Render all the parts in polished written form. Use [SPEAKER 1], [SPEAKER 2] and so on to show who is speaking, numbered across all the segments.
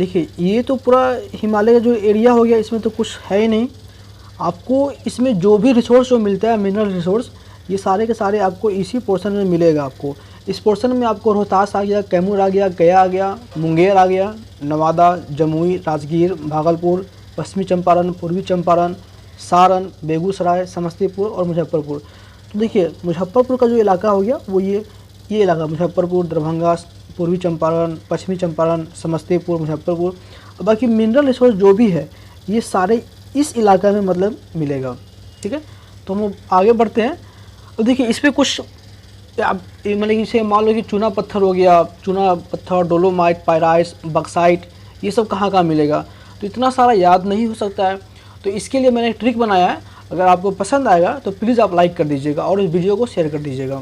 [SPEAKER 1] देखिए ये तो पूरा हिमालय का जो एरिया हो गया, इसमें तो कुछ है ही नहीं। आपको इसमें जो भी रिसोर्स जो मिलता है, मिनरल रिसोर्स, ये सारे के सारे आपको इसी पोर्शन में मिलेगा। आपको इस पोर्शन में आपको रोहतास आ गया, कैमूर आ गया, गया आ गया, मुंगेर आ गया, नवादा, जमुई, राजगीर, भागलपुर, पश्चिमी चंपारण, पूर्वी चंपारण, सारण, बेगूसराय, समस्तीपुर और मुजफ्फरपुर। तो देखिए मुजफ्फरपुर का जो इलाका हो गया वो ये इलाका, मुजफ्फरपुर, दरभंगा, पूर्वी चंपारण, पश्चिमी चंपारण, समस्तीपुर, मुजफ्फरपुर। और बाकी मिनरल रिसोर्स जो भी है ये सारे इस इलाका में मतलब मिलेगा। ठीक है, तो हम आगे बढ़ते हैं। और देखिए इस पर कुछ मतलब इसे मान लो कि चूना पत्थर हो गया, चूना पत्थर, डोलोमाइट, पायराइट्स, बक्साइट, ये सब कहाँ कहाँ मिलेगा, तो इतना सारा याद नहीं हो सकता है। तो इसके लिए मैंने एक ट्रिक बनाया है, अगर आपको पसंद आएगा तो प्लीज़ आप लाइक कर दीजिएगा और इस वीडियो को शेयर कर दीजिएगा।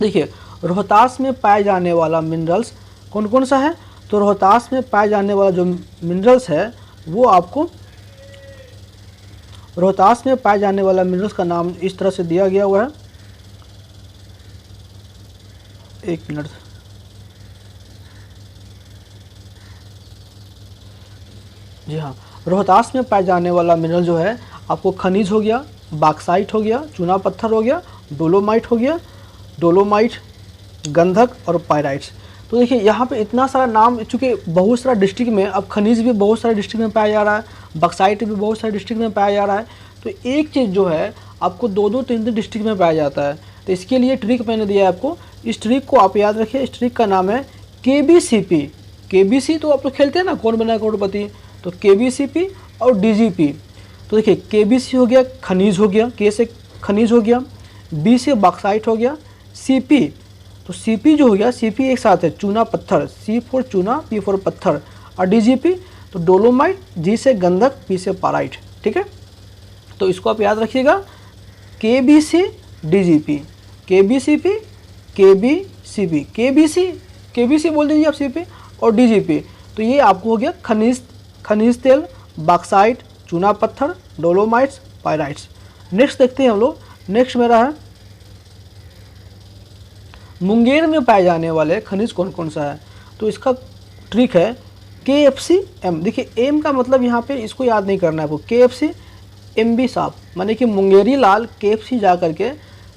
[SPEAKER 1] देखिए रोहतास में पाए जाने वाला मिनरल्स कौन कौन सा है, तो रोहतास में पाए जाने वाला जो मिनरल्स है वो आपको, रोहतास में पाए जाने वाला मिनरल्स का नाम इस तरह से दिया गया हुआ है। एक मिनट, जी हाँ, रोहतास में पाए जाने वाला मिनरल जो है आपको खनिज हो गया, बॉक्साइट हो गया, चूना पत्थर हो गया, डोलोमाइट हो गया, डोलोमाइट, गंधक और पायराइट्स। तो देखिए यहाँ पे इतना सारा नाम, चूँकि बहुत सारा डिस्ट्रिक्ट में, अब खनिज भी बहुत सारे डिस्ट्रिक्ट में पाया जा रहा है, बॉक्साइट भी बहुत सारे डिस्ट्रिक्ट में पाया जा रहा है, तो एक चीज़ जो है आपको 2-2, 3-3 डिस्ट्रिक्ट में पाया जाता है। तो इसके लिए ट्रिक मैंने दिया है आपको, इस ट्रिक को आप याद रखिए। इस ट्रिक का नाम है KBCP। KBC तो आप लोग खेलते हैं ना, कौन बना करोड़पति, तो KBCP और DGP। तो देखिए KBC हो गया खनिज हो गया, K से खनिज हो गया, B से बॉक्साइट हो गया, CP, तो CP जो हो गया, CP एक साथ है चूना पत्थर, C फॉर चूना, P फॉर पत्थर, और DGP तो डोलोमाइट, G से गंधक, P से पाराइट। ठीक है, तो इसको आप याद रखिएगा, KBC DGP, KBCP KBCP, KBC बोल दीजिए आप CP और DGP। तो ये आपको हो गया खनिज तेल, बॉक्साइट, चूना पत्थर, डोलोमाइट्स, पायराइट्स। नेक्स्ट देखते हैं हम लोग। नेक्स्ट मेरा है मुंगेर में पाए जाने वाले खनिज कौन कौन सा है, तो इसका ट्रिक है KFCM। देखिए M का मतलब यहाँ पे इसको याद नहीं करना है आपको, KFC MB साफ, माने कि मुंगेरी लाल KFC जा करके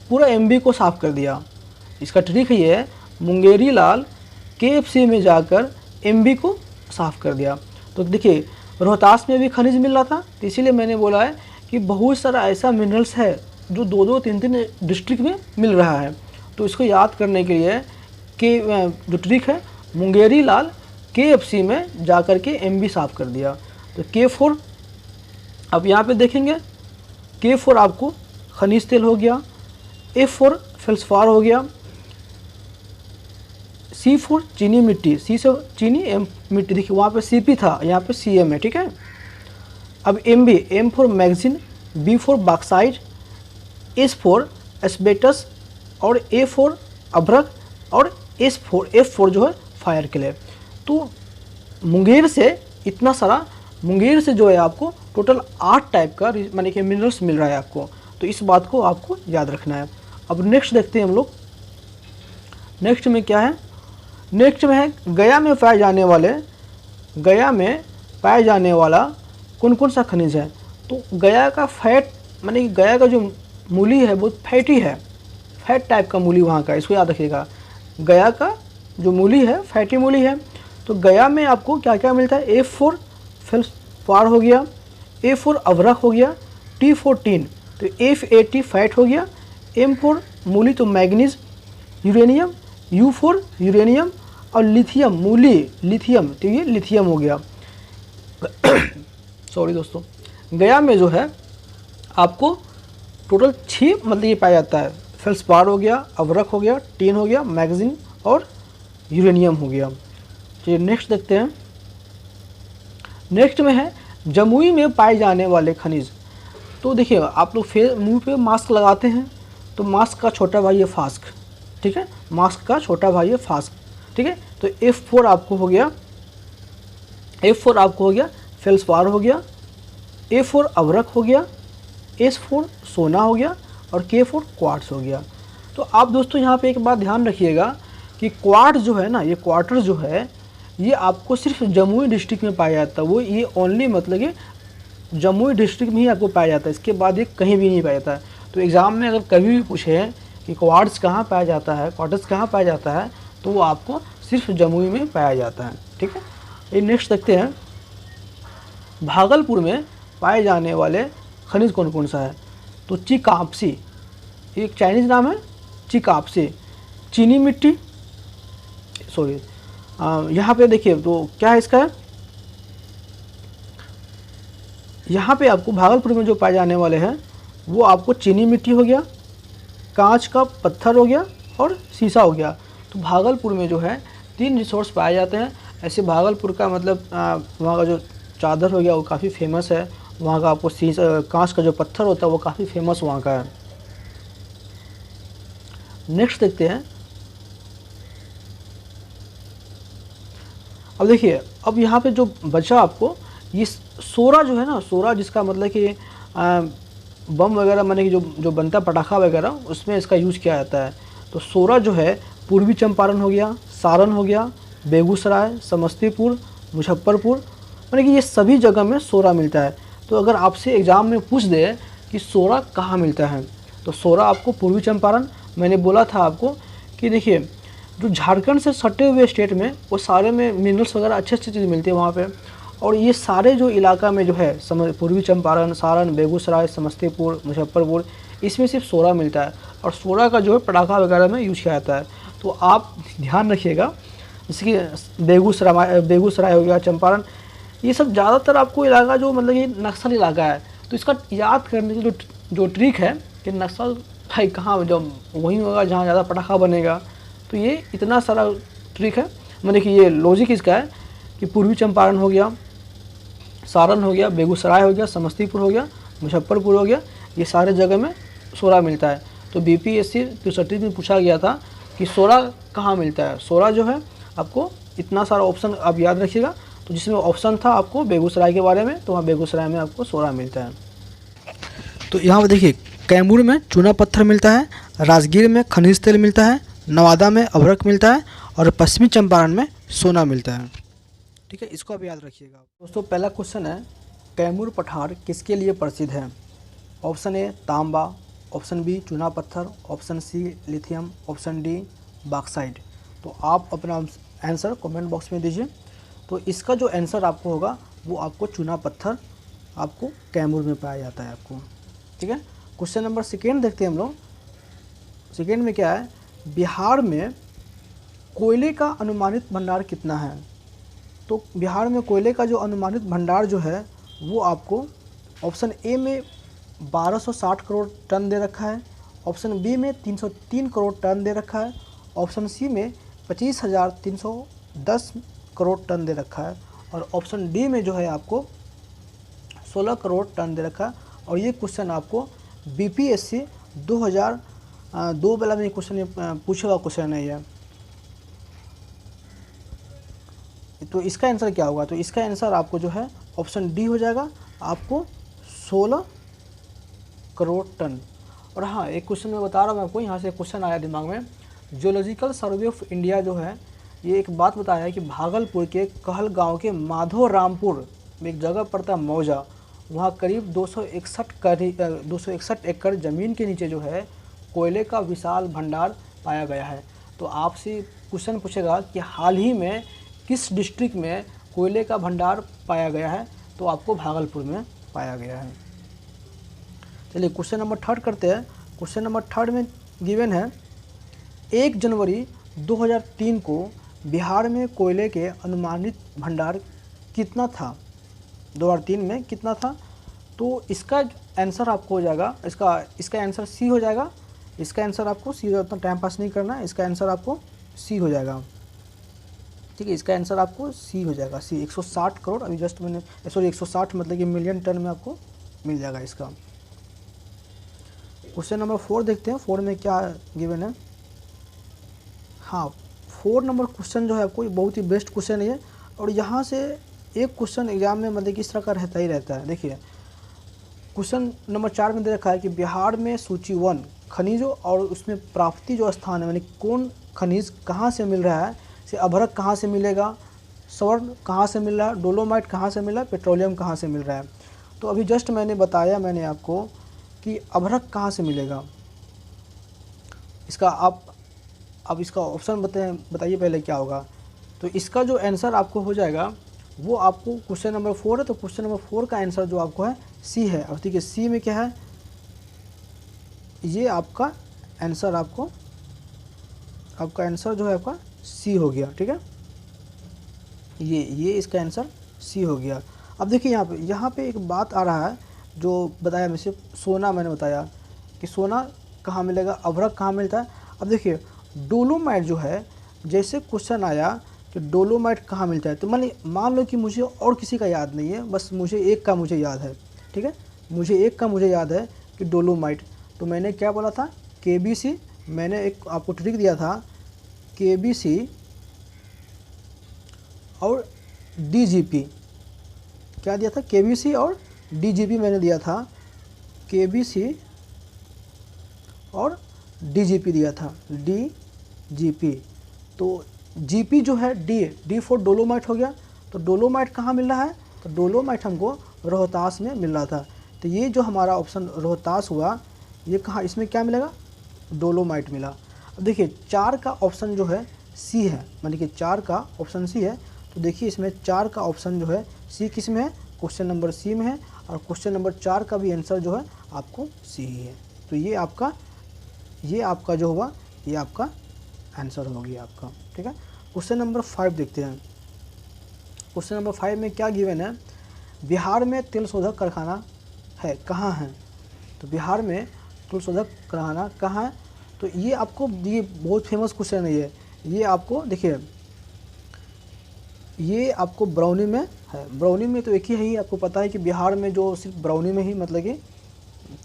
[SPEAKER 1] पूरा MB को साफ़ कर दिया। इसका ट्रिक ये है, मुंगेरी लाल KFC में जाकर MB को साफ़ कर दिया। तो देखिए रोहतास में भी खनिज मिल रहा था, तो इसीलिए मैंने बोला है कि बहुत सारा ऐसा मिनरल्स है जो 2-2, 3-3 डिस्ट्रिक्ट में मिल रहा है। तो इसको याद करने के लिए कि जो ट्रिक है, मुंगेरी लाल KFC में जा कर के MB साफ़ कर दिया। तो K4 अब यहाँ पे देखेंगे, K4 आपको खनिज तेल हो गया, F4 फेल्सफार हो गया, C4 चीनी मिट्टी, C से चीनी, M मिट्टी, देखिए वहाँ पे CP था, यहाँ पे CM है। ठीक है, अब MB, M for magazine, B for bauxite, S for asbestos और A फॉर अभ्रक और F4 जो है फायर क्ले। तो मुंगेर से इतना सारा, मुंगेर से जो है आपको टोटल 8 टाइप का माने कि मिनरल्स मिल रहा है आपको, तो इस बात को आपको याद रखना है। अब नेक्स्ट देखते हैं हम लोग। नेक्स्ट में क्या है, नेक्स्ट में है गया में पाए जाने वाला कौन कौन सा खनिज है। तो गया का फैट, माने कि गया का जो मूली है बहुत फैटी है, फैट टाइप का मूली वहाँ का, इसको याद रखिएगा। गया का जो मूली है फैटी मूली है। तो गया में आपको क्या क्या मिलता है, F4 फेल्सपार हो गया, A4 अभ्रक हो गया, T फॉर टीन, तो F80 फैट हो गया, M फॉर मूली तो manganese, uranium, U for uranium और लिथियम, मूली लिथियम, तो ये लिथियम हो गया। सॉरी दोस्तों, गया में जो है आपको टोटल 6 मतलब ये पाया जाता है, फेल्सपार हो गया, अभ्रक हो गया, टीन हो गया, मैगजीन और यूरेनियम हो गया। चलिए नेक्स्ट देखते हैं। नेक्स्ट में है जमुई में पाए जाने वाले खनिज। तो देखिए आप लोग मुंह पे मास्क लगाते हैं, तो मास्क का छोटा भाई है फास्क। ठीक है, मास्क का छोटा भाई है फास्क। ठीक है, तो F4 आपको हो गया, F4 आपको हो गया फेल्सपार हो गया, A4 अभ्रक हो गया, S4 सोना हो गया और K4 क्वार्ट्ज हो गया। तो आप दोस्तों यहाँ पे एक बात ध्यान रखिएगा कि क्वार्ट्ज जो है ना, ये क्वार्टर जो है ये आपको सिर्फ जमुई डिस्ट्रिक्ट में पाया जाता है। वो ये ओनली मतलब कि जमुई डिस्ट्रिक्ट में ही आपको पाया जाता है, इसके बाद ये कहीं भी नहीं पाया जाता है। तो एग्ज़ाम में अगर कभी भी पूछे कि क्वार्ट्स कहाँ पाया जाता है, क्वार्ट्स कहाँ पाया जाता है, तो वो आपको सिर्फ जमुई में पाया जाता है। ठीक है, ये नेक्स्ट देखते हैं, भागलपुर में पाए जाने वाले खनिज कौन कौन सा है। तो चिकाप्सी, एक चाइनीज़ नाम है चिकाप्सी, चीनी मिट्टी, सॉरी यहाँ पे देखिए तो क्या है इसका, यहाँ पे आपको भागलपुर में जो पाए जाने वाले हैं वो आपको चीनी मिट्टी हो गया, कांच का पत्थर हो गया और शीशा हो गया। तो भागलपुर में जो है 3 रिसोर्स पाए जाते हैं। ऐसे भागलपुर का मतलब वहाँ का जो चादर हो गया वो काफ़ी फेमस है, वहाँ का आपको शीशा कांच का जो पत्थर होता है वो काफ़ी फेमस वहाँ का है। नेक्स्ट देखते हैं, अब देखिए अब यहाँ पे जो बचा आपको ये सोरा जो है ना, सोरा जिसका मतलब कि बम वगैरह माने कि जो बनता है पटाखा वगैरह उसमें इसका यूज़ किया जाता है। तो सोरा जो है पूर्वी चंपारण हो गया, सारण हो गया, बेगूसराय, समस्तीपुर, मुजफ्फरपुर, माने कि ये सभी जगह में सोरा मिलता है। तो अगर आपसे एग्ज़ाम में पूछ दे कि सोरा कहाँ मिलता है, तो सोरा आपको पूर्वी चंपारण, मैंने बोला था आपको कि देखिए जो झारखंड से सटे हुए स्टेट में वो सारे में मिनरल्स वगैरह अच्छे अच्छी चीज़ मिलती है वहाँ पे। और ये सारे जो इलाका में जो है पूर्वी चंपारण, सारण, बेगूसराय, समस्तीपुर, मुजफ्फरपुर, इसमें सिर्फ सोरा मिलता है। और सोरा का जो है पटाखा वगैरह में यूज किया जाता है। तो आप ध्यान रखिएगा, जैसे कि बेगूसराय हो गया, चंपारण, ये सब ज़्यादातर आपको इलाका जो मतलब कि नक्सल इलाका है। तो इसका याद करने की जो ट्रिक है कि नक्सल भाई कहाँ, जब वहीं होगा जहाँ ज़्यादा पटाखा बनेगा। तो ये इतना सारा ट्रिक है, मतलब कि ये लॉजिक इसका है कि पूर्वी चंपारण हो गया, सारण हो गया, बेगूसराय हो गया, समस्तीपुर हो गया, मुजफ्फरपुर हो गया, ये सारे जगह में सोरा मिलता है। तो बीपीएससी 63 में पूछा गया था कि सोरा कहाँ मिलता है। सोरा जो है आपको इतना सारा ऑप्शन आप याद रखिएगा। तो जिसमें ऑप्शन था आपको बेगूसराय के बारे में, तो वहाँ बेगूसराय में आपको सोरा मिलता है। तो यहाँ पर देखिए कैमूर में चूना पत्थर मिलता है, राजगीर में खनिज तेल मिलता है, नवादा में अभ्रक मिलता है और पश्चिमी चंपारण में सोना मिलता है। ठीक है, इसको आप याद रखिएगा। दोस्तों पहला क्वेश्चन है, कैमूर पठार किसके लिए प्रसिद्ध है। ऑप्शन ए तांबा, ऑप्शन बी चूना पत्थर, option C lithium, option D bauxite. तो आप अपना आंसर कमेंट बॉक्स में दीजिए। तो इसका जो आंसर आपको होगा वो आपको चूना पत्थर आपको कैमूर में पाया जाता है आपको। ठीक है, क्वेश्चन नंबर सेकेंड देखते हैं हम लोग। सेकेंड में क्या है, बिहार में कोयले का अनुमानित भंडार कितना है। तो बिहार में कोयले का जो अनुमानित भंडार जो है वो आपको ऑप्शन ए में 1260 करोड़ टन दे रखा है, ऑप्शन बी में 303 करोड़ टन दे रखा है, ऑप्शन सी में 25,310 करोड़ टन दे रखा है और ऑप्शन डी में जो है आपको 16 करोड़ टन दे रखा है। और ये क्वेश्चन आपको बीपीएससी 2002 वाला में क्वेश्चन पूछे हुआ क्वेश्चन है ये। तो इसका आंसर क्या होगा, तो इसका आंसर आपको जो है ऑप्शन डी हो जाएगा, आपको 16 करोड़ टन। और हाँ, एक क्वेश्चन मैं बता रहा हूँ आपको, यहाँ से क्वेश्चन आया दिमाग में। जियोलॉजिकल सर्वे ऑफ इंडिया जो है ये एक बात बताया है कि भागलपुर के कहलगांव के माधोरामपुर में एक जगह पड़ता है मौजा, वहाँ करीब 261 एकड़ ज़मीन के नीचे जो है कोयले का विशाल भंडार पाया गया है। तो आपसे क्वेश्चन पूछेगा कि हाल ही में किस डिस्ट्रिक्ट में कोयले का भंडार पाया गया है, तो आपको भागलपुर में पाया गया है। चलिए क्वेश्चन नंबर थर्ड करते हैं। क्वेश्चन नंबर थर्ड में गिवन है, 1 जनवरी 2003 को बिहार में कोयले के अनुमानित भंडार कितना था, 2003 में कितना था। तो इसका आंसर आपको हो जाएगा, इसका आंसर सी हो जाएगा। इसका आंसर आपको सी, उतना टाइम पास नहीं करना है, इसका आंसर आपको सी हो जाएगा। ठीक है, इसका आंसर आपको सी हो जाएगा, सी 160 करोड़, अभी जस्ट मैंने 160 मतलब कि मिलियन टन में आपको मिल जाएगा इसका। क्वेश्चन नंबर 4 देखते हैं, 4 में क्या गिवन है। हाँ, 4 नंबर क्वेश्चन जो है आपको बहुत ही बेस्ट क्वेश्चन है और यहाँ से एक क्वेश्चन एग्जाम में मतलब कि इस तरह का रहता ही रहता है। देखिए क्वेश्चन नंबर 4 में दे रखा है कि बिहार में सूची 1 खनिजों और उसमें प्राप्ति जो स्थान है, यानी कौन खनिज कहाँ से मिल रहा है, से अभ्रक कहाँ से मिलेगा, स्वर्ण कहाँ से मिल रहा है, डोलोमाइट कहाँ से मिल रहा है, पेट्रोलियम कहाँ से मिल रहा है। तो अभी जस्ट मैंने बताया मैंने आपको कि अभ्रक कहाँ से मिलेगा। इसका आप इसका ऑप्शन बताइए पहले क्या होगा। तो इसका जो आंसर आपको हो जाएगा वो आपको क्वेश्चन नंबर 4 है, तो क्वेश्चन नंबर 4 का आंसर जो आपको है सी है। अब देखिए सी में क्या है, ये आपका आंसर आपका आंसर जो है आपका सी हो गया, ठीक है। ये इसका आंसर सी हो गया। अब देखिए यहाँ पे एक बात आ रहा है जो बताया मैं सिर्फ सोना मैंने बताया कि सोना कहाँ मिलेगा, अभ्रक कहाँ मिलता है। अब देखिए डोलोमाइट जो है, जैसे क्वेश्चन आया कि डोलोमाइट कहाँ मिलता है, तो मान लो कि मुझे और किसी का याद नहीं है, बस मुझे एक का मुझे याद है, ठीक है। मुझे एक का मुझे याद है कि डोलोमाइट, तो मैंने क्या बोला था KBC, मैंने एक आपको ट्रिक दिया था KBC और DGP, क्या दिया था KBC और DGP मैंने दिया था, KBC और DGP दिया था, DGP। तो GP जो है D फॉर डोलोमाइट हो गया। तो डोलोमाइट कहाँ मिल रहा है, तो डोलोमाइट हमको रोहतास में मिल रहा था। तो ये जो हमारा ऑप्शन रोहतास हुआ, ये कहाँ, इसमें क्या मिलेगा, डोलोमाइट मिला। अब देखिए 4 का ऑप्शन जो है सी है, मानी कि 4 का ऑप्शन सी है। तो देखिए इसमें 4 का ऑप्शन जो है सी किस में है, क्वेश्चन नंबर सी में है, और क्वेश्चन नंबर 4 का भी आंसर जो है आपको सी ही है। तो ये आपका जो हुआ ये आपका आंसर हो गया आपका, ठीक है। क्वेश्चन नंबर 5 देखते हैं। क्वेश्चन नंबर 5 में क्या गिवन है, बिहार में तेल शोधक कारखाना है कहाँ है। तो बिहार में तेल शोधक कारखाना कहाँ है, तो ये आपको, ये बहुत फेमस क्वेश्चन है ये आपको देखिए, ये आपको बरौनी में है। बरौनी में तो एक ही है ही, आपको पता है कि बिहार में जो सिर्फ बरौनी में ही मतलब कि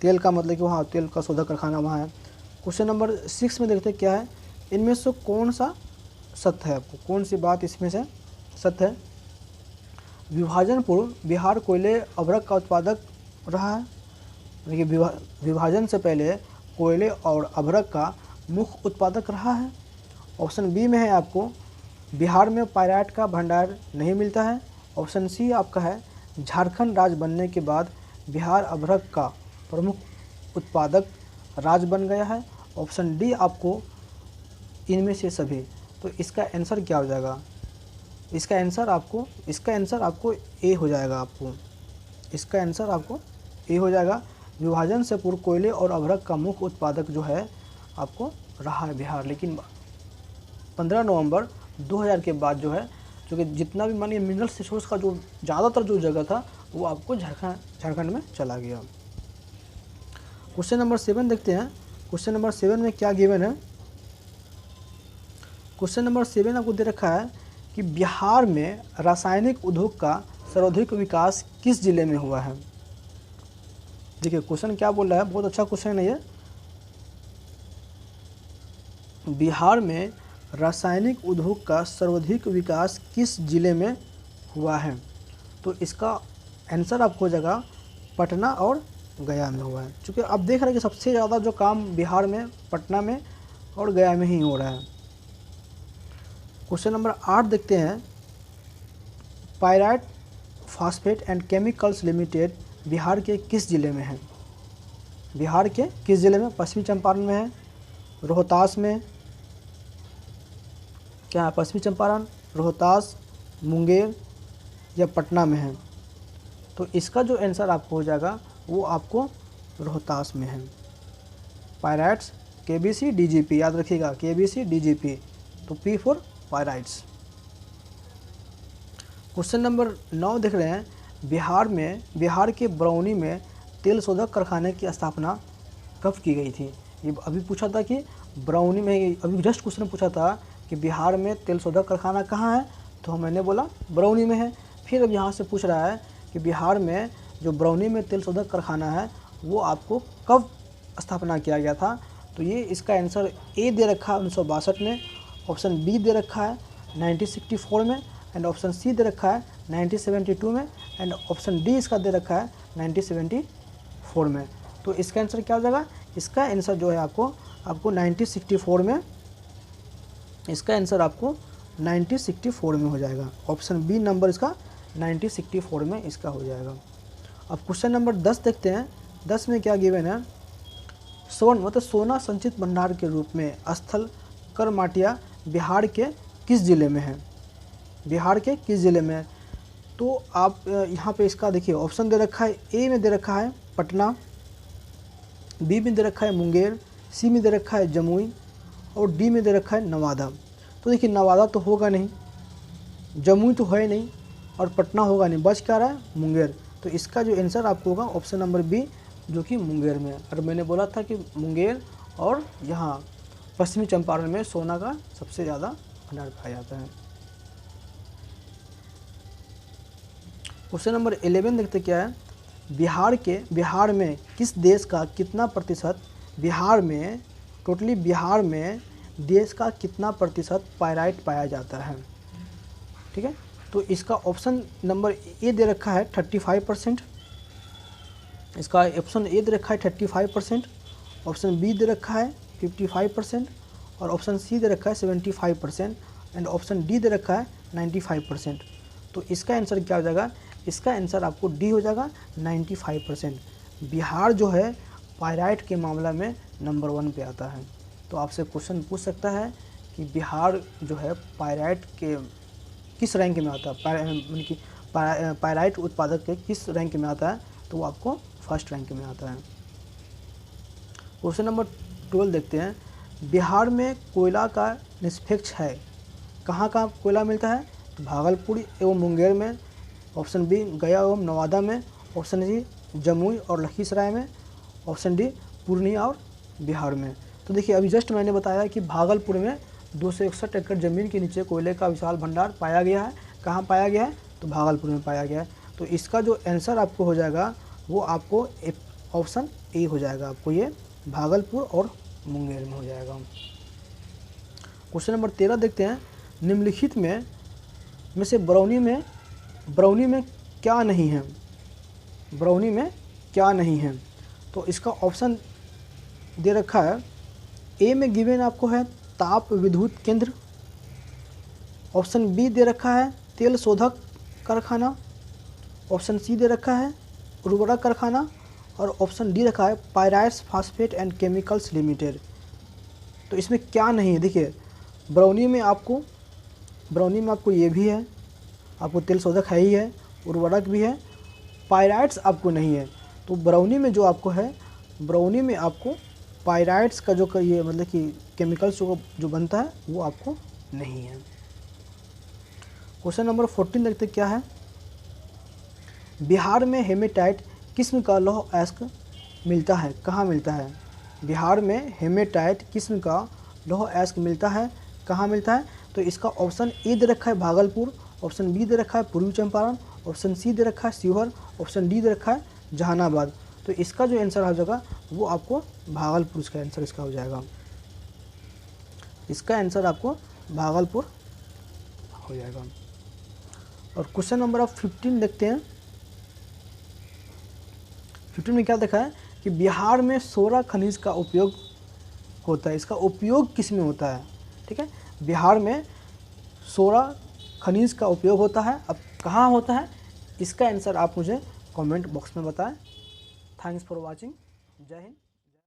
[SPEAKER 1] तेल का, मतलब कि वहाँ तेल का शोधक कारखाना वहाँ है। क्वेश्चन नंबर 6 में देखते हैं क्या है, इनमें से कौन सा सत्य है, आपको कौन सी बात इसमें से सत्य है। विभाजन पूर्व बिहार कोयले अभ्रक का उत्पादक रहा है। देखिए विभाजन से पहले कोयले और अभ्रक का मुख्य उत्पादक रहा है। ऑप्शन बी में है आपको बिहार में पायराइट का भंडार नहीं मिलता है। ऑप्शन सी आपका है झारखंड राज्य बनने के बाद बिहार अभ्रक का प्रमुख उत्पादक राज्य बन गया है। ऑप्शन डी आपको इनमें से सभी। तो इसका आंसर क्या हो जाएगा, इसका आंसर आपको ए हो जाएगा। आपको इसका आंसर आपको ए हो जाएगा। विभाजन से पूर्व कोयले और अभ्रक का मुख्य उत्पादक जो है आपको रहा है बिहार, लेकिन 15 नवंबर 2000 के बाद जो है, जो कि जितना भी मानिए मिनरल रिसोर्स का जो ज़्यादातर जो जगह था वो आपको झारखंड में चला गया। क्वेश्चन नंबर 7 देखते हैं। क्वेश्चन नंबर 7 में क्या गिवन है, क्वेश्चन नंबर 7 आपको दे रखा है कि बिहार में रासायनिक उद्योग का सर्वाधिक विकास किस जिले में हुआ है। देखिए क्वेश्चन क्या बोल रहा है, बहुत अच्छा क्वेश्चन है ये। बिहार में रासायनिक उद्योग का सर्वाधिक विकास किस जिले में हुआ है। तो इसका आंसर आपको हो जाएगा पटना और गया में हुआ है। चूँकि आप देख रहे हैं कि सबसे ज़्यादा जो काम बिहार में पटना में और गया में ही हो रहा है। क्वेश्चन नंबर 8 देखते हैं। Pyrite phosphate and chemicals limited Bihar के किस जिले में है। बिहार के किस जिले में, पश्चिमी चंपारण में है, रोहतास में, क्या है पश्चिमी चंपारण, रोहतास, मुंगेर या पटना में है। तो इसका जो आंसर आपको हो जाएगा वो आपको रोहतास में है। पायराइट्स KBC DGP याद रखिएगा, KBC DGP। तो P for pyrites. Question number 9 देख रहे हैं। बिहार के बरौनी में तेल शोधक कारखाने की स्थापना कब की गई थी। ये अभी पूछा था कि बरौनी में, अभी जस्ट क्वेश्चन पूछा था कि बिहार में तेल शोधक कारखाना कहाँ है, तो मैंने बोला बरौनी में है। फिर अब यहाँ से पूछ रहा है कि बिहार में जो बरौनी में तेल शोधक कारखाना है वो आपको कब स्थापना किया गया था। तो ये इसका आंसर ए दे रखा है 1962 में, ऑप्शन बी दे रखा है 1964 में, एंड ऑप्शन सी दे रखा है 1972 में, एंड ऑप्शन डी इसका दे रखा है 1974 में। तो इसका आंसर क्या हो जाएगा, इसका आंसर जो है आपको 1964 में, इसका आंसर आपको 1964 में हो जाएगा। ऑप्शन बी नंबर इसका 1964 में इसका हो जाएगा। अब क्वेश्चन नंबर 10 देखते हैं। 10 में क्या गिवन है, स्वर्ण मतलब सोना संचित भंडार के रूप में स्थल करमाटिया बिहार के किस ज़िले में है, बिहार के किस ज़िले में है। तो आप यहाँ पे इसका देखिए ऑप्शन दे रखा है, ए में दे रखा है पटना, बी में दे रखा है मुंगेर, सी में दे रखा है जमुई और डी में दे रखा है नवादा। तो देखिए नवादा तो होगा नहीं, जमुई तो है नहीं और पटना होगा नहीं, बच क्या रहा है मुंगेर। तो इसका जो आंसर आपको होगा ऑप्शन नंबर बी जो कि मुंगेर में है। और मैंने बोला था कि मुंगेर और यहाँ पश्चिमी चंपारण में सोना का सबसे ज़्यादा भंडार पाया जाता है। क्वेश्चन नंबर 11 देखते क्या है, बिहार में किस देश का कितना प्रतिशत, बिहार में टोटली बिहार में देश का कितना प्रतिशत पाइराइट पाया जाता है। ठीक है, तो इसका ऑप्शन नंबर ए दे रखा है 35%, इसका ऑप्शन ए दे रखा है 35%, ऑप्शन बी दे रखा है 55% और ऑप्शन सी दे रखा है 75% एंड ऑप्शन डी दे रखा है 95%। तो इसका आंसर क्या हो जाएगा, इसका आंसर आपको डी हो जाएगा 95%। बिहार जो है पाइराइट के मामला में नंबर 1 पे आता है। तो आपसे क्वेश्चन पूछ सकता है कि बिहार जो है पाइराइट के किस रैंक में आता है, मतलब कि पाइराइट उत्पादक के किस रैंक में आता है, तो वो आपको फर्स्ट रैंक में आता है। क्वेश्चन नंबर 12 देखते हैं, बिहार में कोयला का निष्पक्ष है, कहाँ कहाँ कोयला मिलता है, तो भागलपुर एवं मुंगेर में, ऑप्शन बी गया एवं नवादा में, ऑप्शन सी जमुई और लखीसराय में, ऑप्शन डी पूर्णिया और बिहार में। तो देखिए अभी जस्ट मैंने बताया कि भागलपुर में 261 एकड़ ज़मीन के नीचे कोयले का विशाल भंडार पाया गया है। कहाँ पाया गया है, तो भागलपुर में पाया गया है। तो इसका जो आंसर आपको हो जाएगा वो आपको ऑप्शन ए हो जाएगा, आपको ये भागलपुर और मुंगेर में हो जाएगा। क्वेश्चन नंबर 13 देखते हैं, निम्नलिखित में से बरौनी में क्या नहीं है, बरौनी में क्या नहीं है। तो इसका ऑप्शन दे रखा है, ए में गिवन आपको है ताप विद्युत केंद्र, ऑप्शन बी दे रखा है तेल शोधक कारखाना, ऑप्शन सी दे रखा है उर्वरक कारखाना और ऑप्शन डी रखा है pyrites phosphate and chemicals limited. तो इसमें क्या नहीं है, देखिए बरौनी में आपको ये भी है, आपको तेल शोधक है ही है, उर्वरक भी है, पायराइट्स आपको नहीं है। तो बरौनी में जो आपको है, बरौनी में आपको पायराइट्स का जो ये मतलब कि केमिकल्स जो बनता है वो आपको नहीं है। क्वेश्चन नंबर 14 देखते क्या है, बिहार में हेमेटाइट किस्म का लौह अयस्क मिलता है, कहाँ मिलता है। बिहार में हेमेटाइट किस्म का लौह अयस्क मिलता है, कहाँ मिलता है। तो इसका ऑप्शन ए दे रखा है भागलपुर, ऑप्शन बी दे रखा है पूर्वी चंपारण, ऑप्शन सी दे रखा है शिवहर, ऑप्शन डी दे रखा है जहानाबाद। तो इसका जो आंसर हो जाएगा वो आपको भागलपुर का आंसर इसका हो जाएगा, इसका आंसर आपको भागलपुर हो जाएगा। और क्वेश्चन नंबर आप 15 देखते हैं। 15 में क्या देखा है कि बिहार में सोना खनिज का उपयोग होता है, इसका उपयोग किस में होता है। ठीक है, बिहार में सोना खनिज का उपयोग होता है, अब कहाँ होता है, इसका आंसर आप मुझे कमेंट बॉक्स में बताएं। थैंक्स फॉर वाचिंग, जय हिंद।